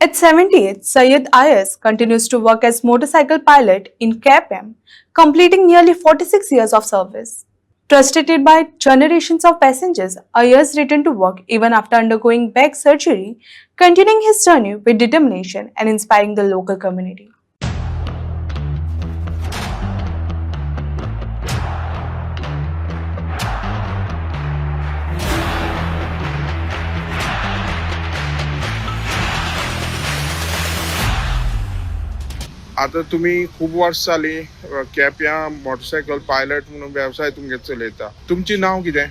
At 78, Syed Ayaz continues to work as motorcycle pilot in KPM, completing nearly 46 years of service. Trusted by generations of passengers, Ayaz returned to work even after undergoing back surgery, continuing his journey with determination and inspiring the local community. आता तुम्ही खूप वर्ष जाली केप्या motorcycle pilot म्हणून व्यवसाय तुमगे चलयता. तुमची नाव कितें?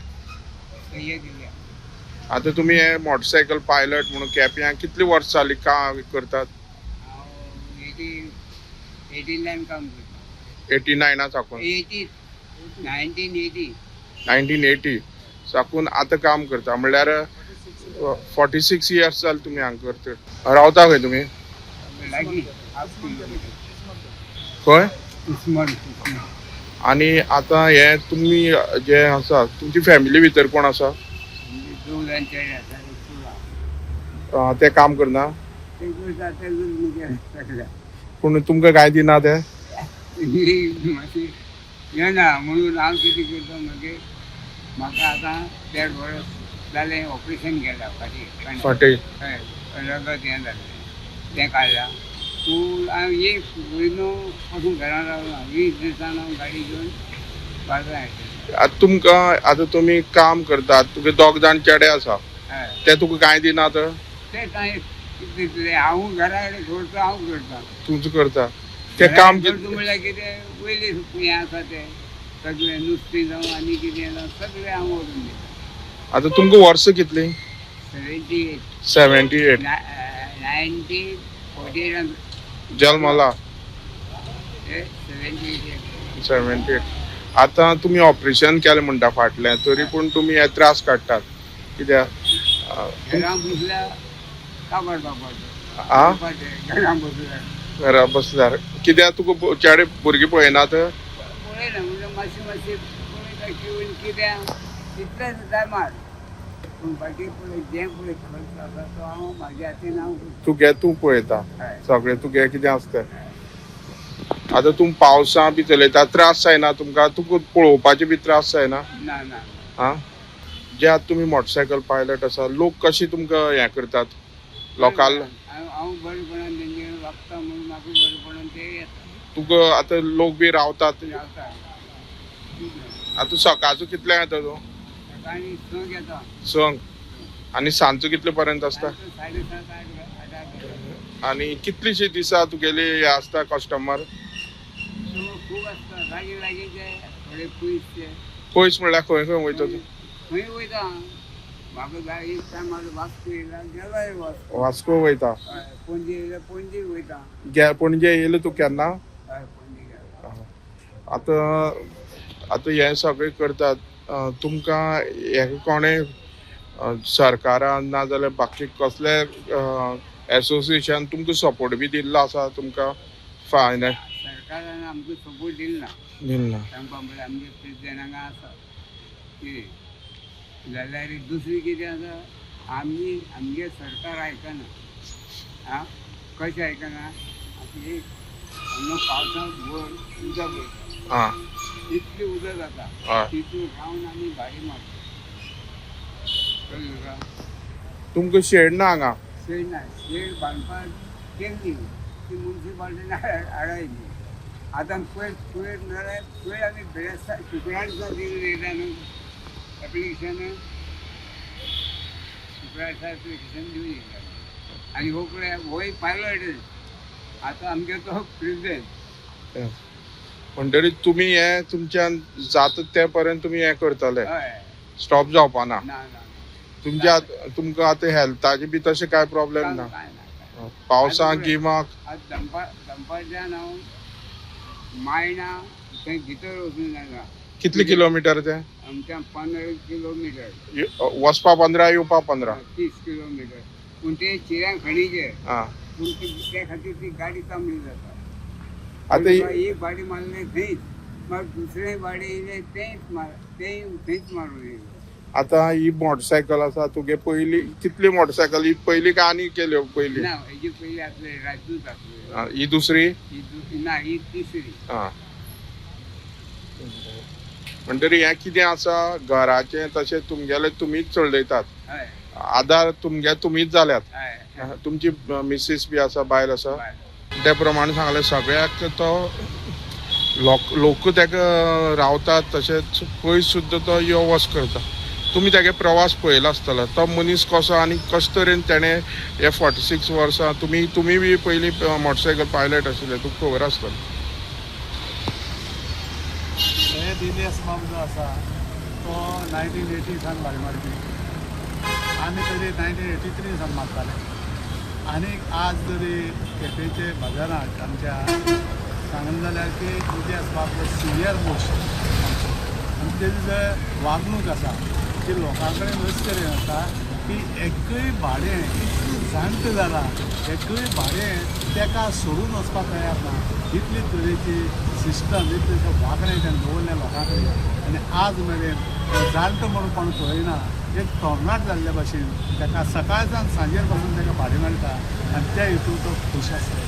आता तुम्ही हे मोटरसायकल पायलट म्हणून केप्या कितली वर्ष जाली काम करतात? 89 काम करता. 89 साकून 1980 साकून आता काम करता म्हणल्यार 46 इयर्स जाले तुम्ही हांगा करता. रावता खंय तुम्ही? लागीं हाफ किलोमीटर. खंय? उस्मान. आणि आता हे तुम्ही जे आसा तुमची फॅमिली भितर कोण आसा? दोन जाण चेडे आसा, एक चुला. ते काम करना ते करता ते मुगे सगळ्या. पूण तुमकां काय दिना ते? मातशी येना म्हणून हांव कितें करता मागीर म्हाका आतां 1.5 वर्स जालें ऑपरेशन केलां फाटी. हय रगत हें जालें तें काडलां. पूण हांव एक म्हयनो पासून घरान रावना. 20 दिसान हांव गाडी घेवन बाजारांत येता. आता तुमकां आता तुम्ही काम करतात तुगे दोग जाण चेडे आसा हय ते तुका काय दिनात? तें कांय तितलें हांव घरा कडेन करता, हांव करता. तुमचं करता ते काम करता म्हणल्यार कितें पयलीं हें आसा तें सगळें नुस्तें जावं आनी कितें जावं सगळें हांव व्हरून दिता. आता तुमकां वर्स कितली? 78 78 1948 जल्माला 78. 78. आता तुम्ही ऑपरेशन केलें म्हणटा फाटलें तरी पूण तुम्ही हे त्रास काडटात कित्याक? घरां बसल्यार काबार आ घरां बसल्यार घरा बसल्यार कित्याक तुका चेडे भुरगीं पळयनात? पळयना म्हणजे मातशें पळयता किंवा कितें तितलेंच टायमार. पूण बाकी पळय जें पळय खर्च आसा तो हांव म्हाज्या हातीन हांव करता. तूं पळयता हय. सगळें तुगे कितें आसता तें. आता तुम पावसा बी चलयता त्रास जायना तुमकां? तुका पळोवपाचे बी त्रास जायना? ना ना हा जे आता तुम्ही मोटरसायकल पायलट आसा लोक कशी तुमकां हें करतात लोकाल? हांव बरेपणान तेंचे वागता म्हणून म्हाका बरेपणान ते येता. तुका आता लोक बी रावतात. रावता. आता सकाळचो कितल्यांक येता तूं? सकाळीं संक येता. संक आनी सांजचो कितले पर्यंत आसता? 7:30 8 आनी कितलीशी दिसा तुगेली हे आसता कस्टमर? खूब आसता. लागींचे थोडे पयसचे. पयस म्हणल्यार खंय खंय वयता तूं? खंय वयता म्हाका जाय एक टायमार वास्को येयला गेलाय वास्को. वास्को वयता? हय पणजे येयला पणजे वयता. पणजे येयलो तूं केन्ना? हय पणजे गेला. आता हे सगळे करतात तुमकां हे कोणें सरकारान ना जाल्यार बाकी कसले एसोसिएशन तुमकां सपोर्ट बी दिल्लो आसा तुमकां फायनान्स? सरकारान आमकां सपोर्ट दिलना. दिल्ना. सांगपा म्हळ्यार आमगे प्रेसिडेंट हांगा आसा कितें जाल्यार दुसरी कितें आसा आमगे सरकार आयकना. कशें आयकना आतां एक हांगा पावसांत भर उदक वयता. आं इतली उदक जाता हय. तितून रावन आमी भाडी मारता. कळ्ळें तुका? तुमकां शेड ना हांगा? शेड ना. शेड बांदपाक केल्ली ती मुन्सिपाल्टीन हाडयली. आतां पयर नाल्यार पयर आमी बेळेस्तां शुक्रार दिसा दिलें न्हू एप्लिकेशन. शुक्रार दिसा एप्लिकेशन दिवन येयलें आनी हो एक पायलट. आतां आमगे तो प्रेसिडेंट. म्हणटरीत तुमी हे तुमच्यान जाता ते पर्यंत तुमी हे करतले, हय स्टॉप जावपाना. ना ना तुमच्या तुमकां आतां हेल्थाचे बी तशें काय प्रॉब्लेम ना? कांय ना. पावसाक गिमाक आतां दंपारच्यान हांव मायणा थंय भितर वचूंक जायना. कितले किलोमिटर ते? आमच्या 15 किलोमिटर. वचपा 15 येवपा 15? 30 किलोमिटर. पूण ते चिऱ्यां खणीचे. आं पूण त्या खातीर ती गाडी थांबली जाता. आतां एक गाडी मारले थंयच मागीर दुसरे गाडी येयले तेंच थंयच मारून येयले. आतां ही मोटरसायकल आसा तुगे पयली कितली मोटरसायकल ही पयली काय आनी केल्यो पयली ना हेजी पयली आसले राजदूत आसले ही दुसरी ना ही तिसरी आं म्हणटरी हें कितें आसा घराचें तशें तुमगेलें तुमीच चलयतात हय आदार तुमीच जाल्यात हय तुमची मिसीस बी आसा बायल आसा हय. त्या प्रमाणे सांगलें सगळ्याक तो लोक ताका रावतात तशेंच पयस सुद्दां तो यो वच करता तुमी तागे प्रवास पळयलो आसतलो तो मनीस कसो आनी कशे तरेन ताणें हे 46 वर्सां तुमी बी पयलीं मोटरसायकल पायलट आशिल्ले तुका खबर आसतलो हे दिनेश माम जो आसा तो 1980 सान भारी मारपी आमी तरी 1983 सान मारताले आनी आज जरी केपेचे बाजारांत आमच्या सांगून जाल्यार की दिनेश बाब सिनियर मोस्ट आनी तेजी जर वागणूक आसा ती लोकां कडेन अशे तरेन आसा की एकूय भाडें इतलें जाणट जालां एकूय भाडें ताका सोडून वचपाक तयार ना इतले तरेची सिस्टम इतले वागणें तेणें दवरलें लोकां कडेन आनी आज मेरेन जाणटो म्हणून कोण पळयना एक तरणाट जाल्ले भाशेन ताका सकाळच्यान सांजेर पासून ताका भाडें मेळटा आनी त्या हितून तो खूश आसा